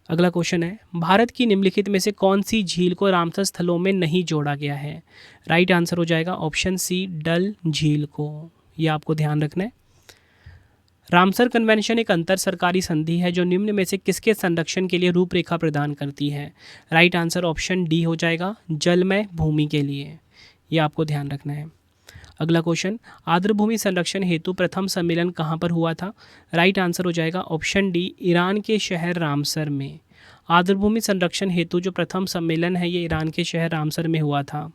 Speaker 1: अगला क्वेश्चन है, भारत की निम्नलिखित में से कौन सी झील को रामसर स्थलों में नहीं जोड़ा गया है? राइट आंसर हो जाएगा ऑप्शन सी, डल झील को। यह आपको ध्यान रखना है। रामसर कन्वेंशन एक अंतर सरकारी संधि है जो निम्न में से किसके संरक्षण के लिए रूपरेखा प्रदान करती है? राइट आंसर ऑप्शन डी हो जाएगा, जलमय भूमि के लिए। यह आपको ध्यान रखना है। अगला क्वेश्चन, आर्द्रभूमि संरक्षण हेतु प्रथम सम्मेलन कहाँ पर हुआ था? राइट आंसर हो जाएगा ऑप्शन डी, ईरान के शहर रामसर में। आर्द्रभूमि संरक्षण हेतु जो प्रथम सम्मेलन है ये ईरान के शहर रामसर में हुआ था।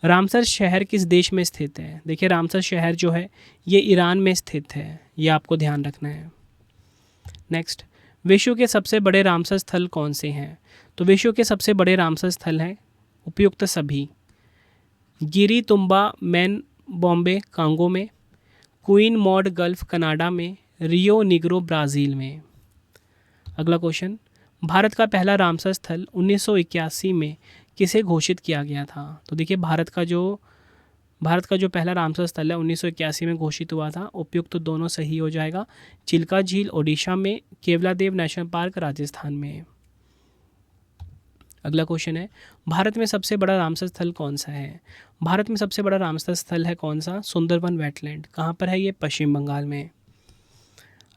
Speaker 1: रामसर शहर किस देश में स्थित है? देखिए, रामसर शहर जो है ये ईरान में स्थित है। ये आपको ध्यान रखना है। नेक्स्ट, विश्व के सबसे बड़े रामसर स्थल कौन से हैं? तो विश्व के सबसे बड़े रामसर स्थल हैं उपयुक्त सभी, गिरी तुम्बा मैन बॉम्बे कांगो में, क्वीन मॉड गल्फ कनाडा में, रियो निग्रो ब्राज़ील में। अगला क्वेश्चन, भारत का पहला रामसर स्थल 1981 में किसे घोषित किया गया था? तो देखिए भारत का जो पहला रामसर स्थल है 1981 में घोषित हुआ था। उपयुक्त तो दोनों सही हो जाएगा। चिल्का झील ओडिशा में, केवलादेव नेशनल पार्क राजस्थान में। अगला क्वेश्चन है, भारत में सबसे बड़ा रामसर स्थल कौन सा है? भारत में सबसे बड़ा रामसर स्थल है कौन सा? सुंदरबन वेटलैंड। कहाँ पर है ये? पश्चिम बंगाल में।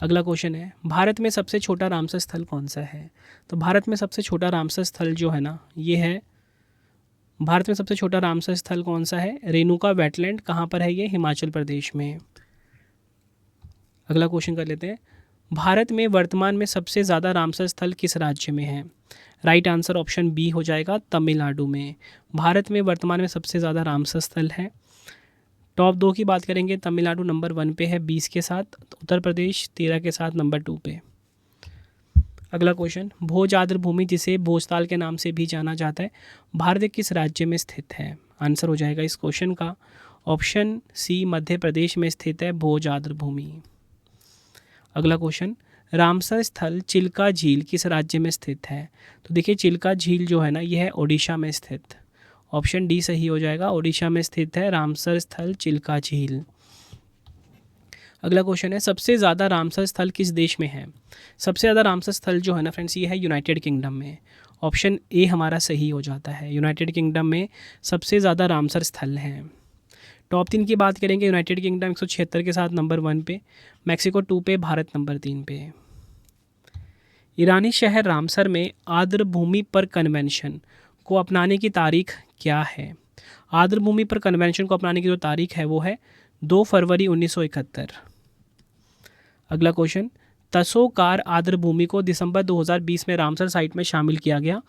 Speaker 1: अगला क्वेश्चन है, भारत में सबसे छोटा रामसर स्थल कौन सा है? तो भारत में सबसे छोटा रामसर स्थल जो है ना, ये है, भारत में सबसे छोटा रामसर स्थल कौन सा है? रेणुका वेटलैंड। कहाँ पर है ये? हिमाचल प्रदेश में। अगला क्वेश्चन कर लेते हैं, भारत में वर्तमान में सबसे ज़्यादा रामसर स्थल किस राज्य में है? राइट आंसर ऑप्शन बी हो जाएगा, तमिलनाडु में। भारत में वर्तमान में सबसे ज़्यादा रामसर स्थल है। टॉप 2 की बात करेंगे, तमिलनाडु नंबर 1 पे है 20 के साथ, उत्तर प्रदेश 13 के साथ नंबर 2 पे। अगला क्वेश्चन, भोज आर्द्र भूमि जिसे भोजताल के नाम से भी जाना जाता है, भारत के किस राज्य में स्थित है? आंसर हो जाएगा इस क्वेश्चन का ऑप्शन सी, मध्य प्रदेश में स्थित है भोज आर्द्र भूमि। अगला क्वेश्चन, रामसर स्थल चिल्का झील किस राज्य में स्थित है? तो देखिए चिल्का झील जो है ना, यह है ओडिशा में स्थित। ऑप्शन डी सही हो जाएगा, ओडिशा में स्थित है रामसर स्थल चिल्का झील। अगला क्वेश्चन है, सबसे ज़्यादा रामसर स्थल किस देश में है? सबसे ज़्यादा रामसर स्थल जो है ना फ्रेंड्स, ये है यूनाइटेड किंगडम में। ऑप्शन ए हमारा सही हो जाता है, यूनाइटेड किंगडम में सबसे ज़्यादा रामसर स्थल हैं। टॉप 3 की बात करेंगे, यूनाइटेड किंगडम 176 के साथ नंबर 1 पे, मैक्सिको 2 पे, भारत नंबर 3 पे। ईरानी शहर रामसर में आर्द्र भूमि पर कन्वेंशन को अपनाने की तारीख क्या है? आर्द्र भूमि पर कन्वेंशन को अपनाने की जो तारीख है वो है 2 फरवरी 1971। अगला क्वेश्चन, तसोकार आर्द्र भूमि को दिसंबर 2020 में रामसर साइट में शामिल किया गया।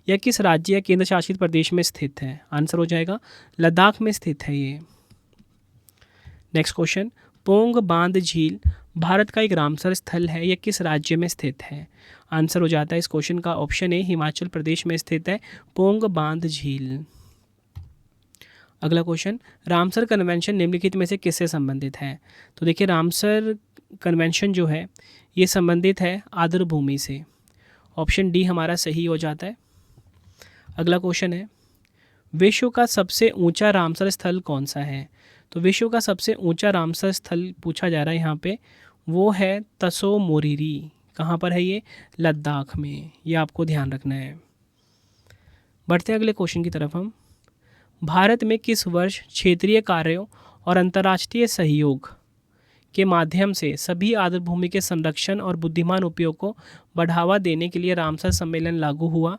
Speaker 1: यह किस राज्य या केंद्र शासित प्रदेश में स्थित है? आंसर हो जाएगा लद्दाख में स्थित है ये। नेक्स्ट क्वेश्चन, पोंग बांध झील भारत का एक रामसर स्थल है, यह किस राज्य में स्थित है? आंसर हो जाता है इस क्वेश्चन का ऑप्शन ए, हिमाचल प्रदेश में स्थित है पोंग बांध झील। अगला क्वेश्चन, रामसर कन्वेंशन निम्नलिखित में से किससे संबंधित है? तो देखिए रामसर कन्वेंशन जो है ये संबंधित है आर्द्र भूमि से। ऑप्शन डी हमारा सही हो जाता है। अगला क्वेश्चन है, विश्व का सबसे ऊंचा रामसर स्थल कौन सा है? तो विश्व का सबसे ऊंचा रामसर स्थल पूछा जा रहा है यहाँ पे, वो है तसो मोरिरी। कहाँ पर है ये? लद्दाख में। ये आपको ध्यान रखना है। बढ़ते हैं अगले क्वेश्चन की तरफ हम, भारत में किस वर्ष क्षेत्रीय कार्यों और अंतर्राष्ट्रीय सहयोग के माध्यम से सभी आर्द्र भूमि के संरक्षण और बुद्धिमान उपयोग को बढ़ावा देने के लिए रामसर सम्मेलन लागू हुआ?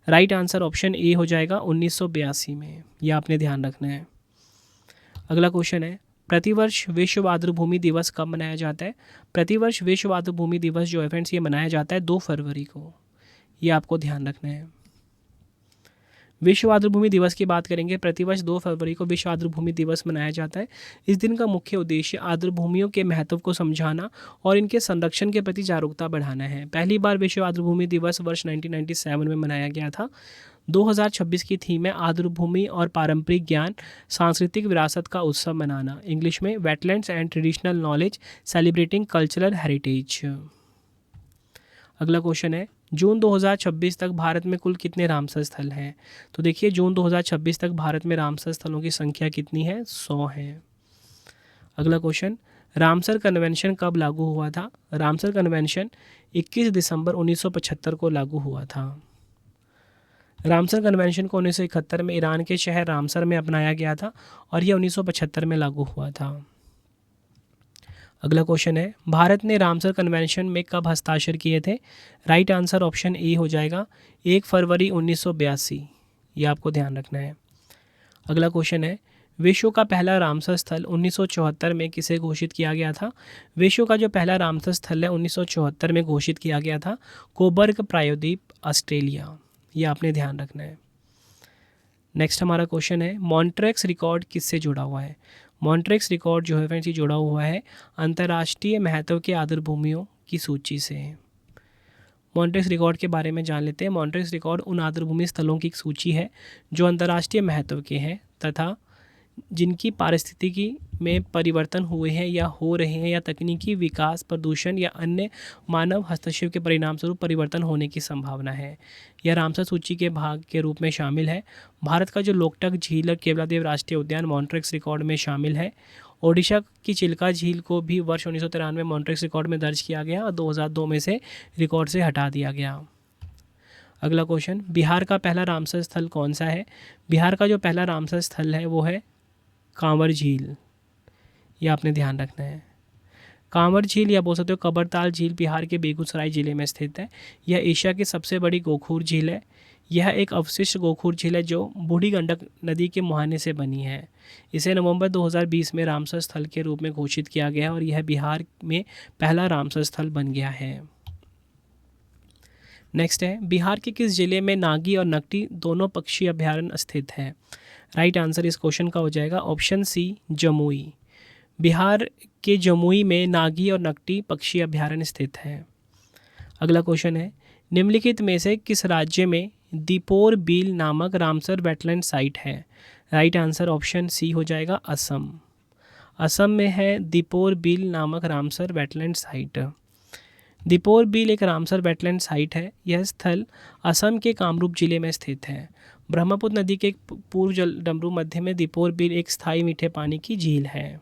Speaker 1: राइट आंसर ऑप्शन ए हो जाएगा 1982 में। यह आपने ध्यान रखना है। अगला क्वेश्चन है, प्रतिवर्ष विश्व आर्द्र भूमि दिवस कब मनाया जाता है? प्रतिवर्ष विश्व आर्द्र भूमि दिवस जो है फ्रेंड्स ये मनाया जाता है 2 फरवरी को। ये आपको ध्यान रखना है। विश्व आर्द्र भूमि दिवस की बात करेंगे, प्रतिवर्ष 2 फरवरी को विश्व आर्द्र भूमि दिवस मनाया जाता है। इस दिन का मुख्य उद्देश्य आर्द्र भूमियों के महत्व को समझाना और इनके संरक्षण के प्रति जागरूकता बढ़ाना है। पहली बार विश्व आर्द्र भूमि दिवस वर्ष 1997 में मनाया गया था। 2026 की थीम है आर्द्र भूमि और पारंपरिक ज्ञान, सांस्कृतिक विरासत का उत्सव मनाना। इंग्लिश में wetlands and traditional knowledge celebrating cultural heritage. अगला क्वेश्चन है, जून 2026 तक भारत में कुल कितने रामसर स्थल हैं? तो देखिए जून 2026 तक भारत में रामसर स्थलों की संख्या कितनी है? 100 है। अगला क्वेश्चन, रामसर कन्वेंशन कब लागू हुआ था? रामसर कन्वेंशन 21 दिसंबर 1975 को लागू हुआ था। रामसर कन्वेंशन को 1971 में ईरान के शहर रामसर में अपनाया गया था और यह 1975 में लागू हुआ था। अगला क्वेश्चन है, भारत ने रामसर कन्वेंशन में कब हस्ताक्षर किए थे? राइट आंसर ऑप्शन ए हो जाएगा 1 फरवरी 1982। ये आपको ध्यान रखना है। अगला क्वेश्चन है, विश्व का पहला रामसर स्थल 1974 में किसे घोषित किया गया था? विश्व का जो पहला रामसर स्थल है 1974 में घोषित किया गया था कोबर्ग प्रायद्वीप, ऑस्ट्रेलिया। ये आपने ध्यान रखना है। नेक्स्ट हमारा क्वेश्चन है, मॉन्ट्रेक्स रिकॉर्ड किससे जुड़ा हुआ है? मॉन्ट्रेक्स रिकॉर्ड जो है फ्रेंड्स ये जुड़ा हुआ है अंतर्राष्ट्रीय महत्व के आर्द्र भूमियों की सूची से। मॉन्ट्रेक्स रिकॉर्ड के बारे में जान लेते हैं। मॉन्ट्रेक्स रिकॉर्ड उन आर्द्र भूमि स्थलों की एक सूची है जो अंतर्राष्ट्रीय महत्व के हैं तथा जिनकी पारिस्थितिकी में परिवर्तन हुए हैं या हो रहे हैं, या तकनीकी विकास, प्रदूषण या अन्य मानव हस्तक्षेप के परिणाम स्वरूप परिवर्तन होने की संभावना है। यह रामसर सूची के भाग के रूप में शामिल है। भारत का जो लोकटक झील और केवलादेव राष्ट्रीय उद्यान मॉन्ट्रेक्स रिकॉर्ड में शामिल है। ओडिशा की चिल्का झील को भी वर्ष 1993 में मॉन्ट्रेक्स रिकॉर्ड में दर्ज किया गया और 2002 में से रिकॉर्ड से हटा दिया गया। अगला क्वेश्चन, बिहार का पहला रामसर स्थल कौन सा है? बिहार का जो पहला रामसर स्थल है वो है कांवर झील। ये आपने ध्यान रखना है। कांवर झील या बोल सकते हो कबरताल झील बिहार के बेगूसराय जिले में स्थित है। यह एशिया की सबसे बड़ी गोखूर झील है। यह एक अवशिष्ट गोखूर झील है जो बूढ़ी गंडक नदी के मुहाने से बनी है। इसे नवंबर 2020 में रामसर स्थल के रूप में घोषित किया गया और यह बिहार में पहला रामसर स्थल बन गया है। नेक्स्ट है, बिहार के किस जिले में नागी और नकटी दोनों पक्षी अभयारण्य स्थित है? राइट आंसर इस क्वेश्चन का हो जाएगा ऑप्शन सी, जमुई। बिहार के जमुई में नागी और नकटी पक्षी अभयारण्य स्थित है। अगला क्वेश्चन है, निम्नलिखित में से किस राज्य में दीपोर बील नामक रामसर वेटलैंड साइट है? राइट आंसर ऑप्शन सी हो जाएगा असम। असम में है दीपोर बील नामक रामसर वेटलैंड साइट। दीपोर बील एक रामसर वेटलैंड साइट है। यह स्थल असम के कामरूप जिले में स्थित है। ब्रह्मपुत्र नदी के एक पूर्व जल डमरू मध्य में दीपोर बील एक स्थायी मीठे पानी की झील है।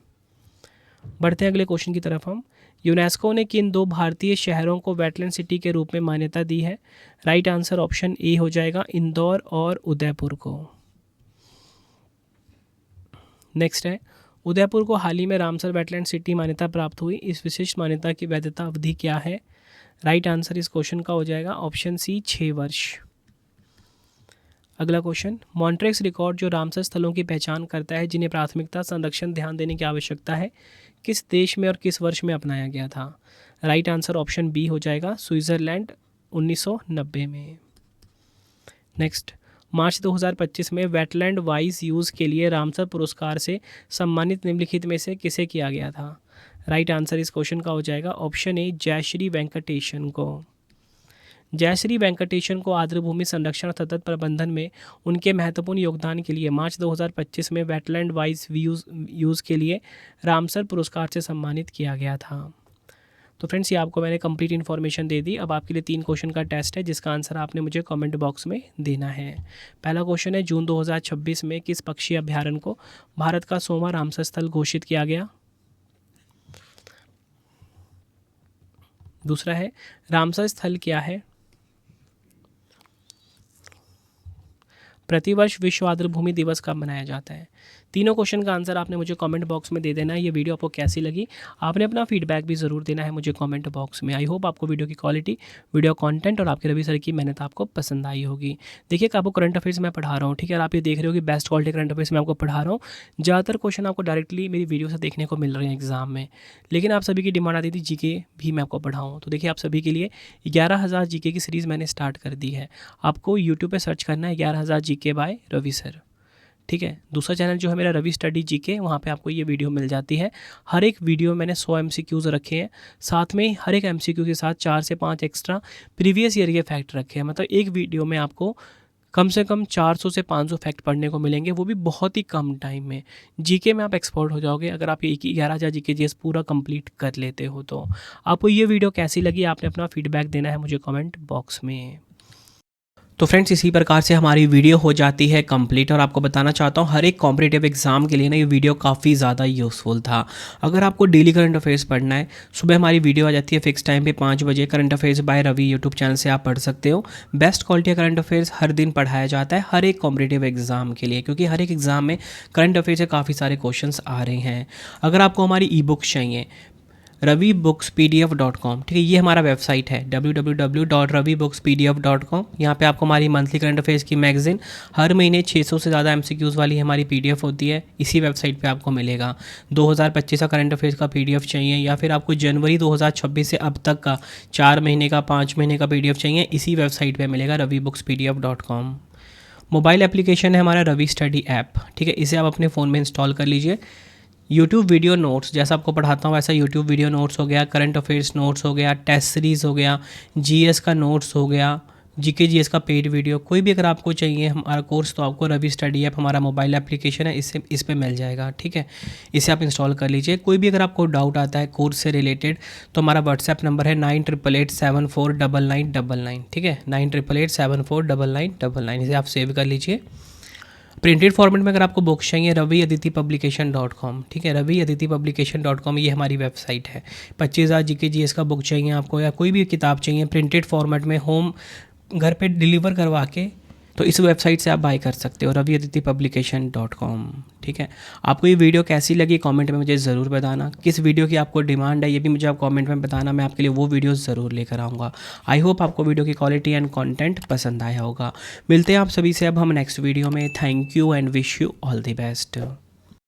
Speaker 1: बढ़ते हैं अगले क्वेश्चन की तरफ हम। यूनेस्को ने किन दो भारतीय शहरों को वेटलैंड सिटी के रूप में मान्यता दी है? राइट आंसर ऑप्शन ए हो जाएगा इंदौर और उदयपुर को। नेक्स्ट है, उदयपुर को हाल ही में रामसर वेटलैंड सिटी मान्यता प्राप्त हुई। इस विशिष्ट मान्यता की वैधता अवधि क्या है? राइट आंसर इस क्वेश्चन का हो जाएगा ऑप्शन सी, 6 वर्ष। अगला क्वेश्चन, मॉन्ट्रेक्स रिकॉर्ड जो रामसर स्थलों की पहचान करता है जिन्हें प्राथमिकता संरक्षण ध्यान देने की आवश्यकता है, किस देश में और किस वर्ष में अपनाया गया था? राइट आंसर ऑप्शन बी हो जाएगा स्विट्ज़रलैंड 1990 में। नेक्स्ट, मार्च 2025 में वेटलैंड वाइज यूज़ के लिए रामसर पुरस्कार से सम्मानित निम्नलिखित में से किसे किया गया था? राइट आंसर इस क्वेश्चन का हो जाएगा ऑप्शन ए, जयश्री वेंकटेशन को। जयश्री वेंकटेशन को आर्द्रभूमि संरक्षण और सतत प्रबंधन में उनके महत्वपूर्ण योगदान के लिए मार्च 2025 में वेटलैंड वाइज यूज़ के लिए रामसर पुरस्कार से सम्मानित किया गया था। तो फ्रेंड्स, ये आपको मैंने कंप्लीट इन्फॉर्मेशन दे दी। अब आपके लिए 3 क्वेश्चन का टेस्ट है जिसका आंसर आपने मुझे कमेंट बॉक्स में देना है। पहला क्वेश्चन है, जून 2026 में किस पक्षी अभ्यारण्य को भारत का 100वां रामसर स्थल घोषित किया गया? दूसरा है, रामसर स्थल क्या है? प्रतिवर्ष विश्व आर्द्रभूमि दिवस कब मनाया जाता है? तीनों क्वेश्चन का आंसर आपने मुझे कमेंट बॉक्स में दे देना है। ये वीडियो आपको कैसी लगी आपने अपना फीडबैक भी ज़रूर देना है मुझे कमेंट बॉक्स में। आई होप आपको वीडियो की क्वालिटी, वीडियो कंटेंट और आपके रवि सर की मेहनत आपको पसंद आई होगी। देखिए, आपको करंट अफेयर्स मैं पढ़ा रहा हूँ, ठीक है, और आप ये देख रहे हो कि बेस्ट क्वालिटी करंट अफेयर्स मैं आपको पढ़ा रहा हूँ। ज़्यादातर क्वेश्चन आपको डायरेक्टली मेरी वीडियो से देखने को मिल रहे हैं एग्जाम में, लेकिन आप सभी की डिमांड आती थी जीके भी मैं आपको पढ़ाऊँ। तो देखिए, आप सभी के लिए 11,000 जीके की सीरीज़ मैंने स्टार्ट कर दी है। आपको यूट्यूब पर सर्च करना है 11,000 जीके बाय रवि सर, ठीक है। दूसरा चैनल जो है मेरा रवि स्टडी जीके, वहाँ पे आपको ये वीडियो मिल जाती है। हर एक वीडियो में मैंने 100 MCQs रखे हैं, साथ में हर एक MCQ के साथ 4 से 5 एक्स्ट्रा प्रीवियस ईयर के फैक्ट रखे हैं। मतलब एक वीडियो में आपको कम से कम 400 से 500 फैक्ट पढ़ने को मिलेंगे, वो भी बहुत ही कम टाइम में। जीके में आप एक्सपर्ट हो जाओगे अगर आप 11,000 जीके जीएस पूरा कंप्लीट कर लेते हो। तो आपको ये वीडियो कैसी लगी आपने अपना फीडबैक देना है मुझे कमेंट बॉक्स में। तो फ्रेंड्स, इसी प्रकार से हमारी वीडियो हो जाती है कंप्लीट। और आपको बताना चाहता हूँ हर एक कॉम्पिटिटिव एग्जाम के लिए ना ये वीडियो काफ़ी ज़्यादा यूज़फुल था। अगर आपको डेली करंट अफेयर्स पढ़ना है, सुबह हमारी वीडियो आ जाती है फिक्स टाइम पे 5 बजे। Current affairs by Ravi YouTube channel से आप पढ़ सकते हो। बेस्ट क्वालिटी का करंट अफेयर्स हर दिन पढ़ाया जाता है हर एक कॉम्पिटिटिव एग्जाम के लिए, क्योंकि हर एक एग्जाम में करंट अफेयर्स से काफ़ी सारे क्वेश्चन आ रहे हैं। अगर आपको हमारी ई बुक्स चाहिए, ravibooks.pdf.com, ठीक है, ये हमारा वेबसाइट है www.ravibooks.pdf.com। यहाँ पे आपको हमारी मंथली करंट अफेयर्स की मैगजीन हर महीने 600 से ज़्यादा MCQs वाली हमारी PDF होती है, इसी वेबसाइट पे आपको मिलेगा। 2025 का करंट अफेयर्स का PDF चाहिए या फिर आपको जनवरी 2026 से अब तक का 4 महीने का 5 महीने का PDF चाहिए, इसी वेबसाइट पर मिलेगा ravibooks.pdf.com। मोबाइल एप्लीकेशन है हमारा रवि स्टडी ऐप, ठीक है, इसे आप अपने फ़ोन में इंस्टॉल कर लीजिए। यूट्यूब वीडियो नोट्स, जैसा आपको पढ़ाता हूँ वैसा यूट्यूब वीडियो नोट्स हो गया, करंट अफेयर्स नोट्स हो गया, टेस्ट सीरीज़ हो गया, GS का नोट्स हो गया, जीके जीएस का पेड वीडियो, कोई भी अगर आपको चाहिए हमारा कोर्स, तो आपको रवि स्टडी ऐप हमारा मोबाइल एप्लीकेशन है, इससे इस पे मिल जाएगा, ठीक है। इसे आप इंस्टॉल कर लीजिए। कोई भी अगर आपको डाउट आता है कोर्स से रिलेटेड, तो हमारा व्हाट्सएप नंबर है 9888749999, ठीक है, 9888749999। इसे आप सेव कर लीजिए। प्रिंटेड फॉर्मेट में अगर आपको बुक्स चाहिए, raviaditipublication.com, ठीक है, raviaditipublication.com, ये हमारी वेबसाइट है। 25,000 जीके जीएस का बुक चाहिए आपको, या कोई भी किताब चाहिए प्रिंटेड फॉर्मेट में, होम घर पे डिलीवर करवा के, तो इस वेबसाइट से आप बाय कर सकते हो, raviaditipublication.com, ठीक है। आपको ये वीडियो कैसी लगी कमेंट में मुझे ज़रूर बताना। किस वीडियो की आपको डिमांड है ये भी मुझे आप कमेंट में बताना, मैं आपके लिए वो वीडियो ज़रूर लेकर आऊँगा। आई होप आपको वीडियो की क्वालिटी एंड कंटेंट पसंद आया होगा। मिलते हैं आप सभी से अब हम नेक्स्ट वीडियो में। Thank you and wish you all the best.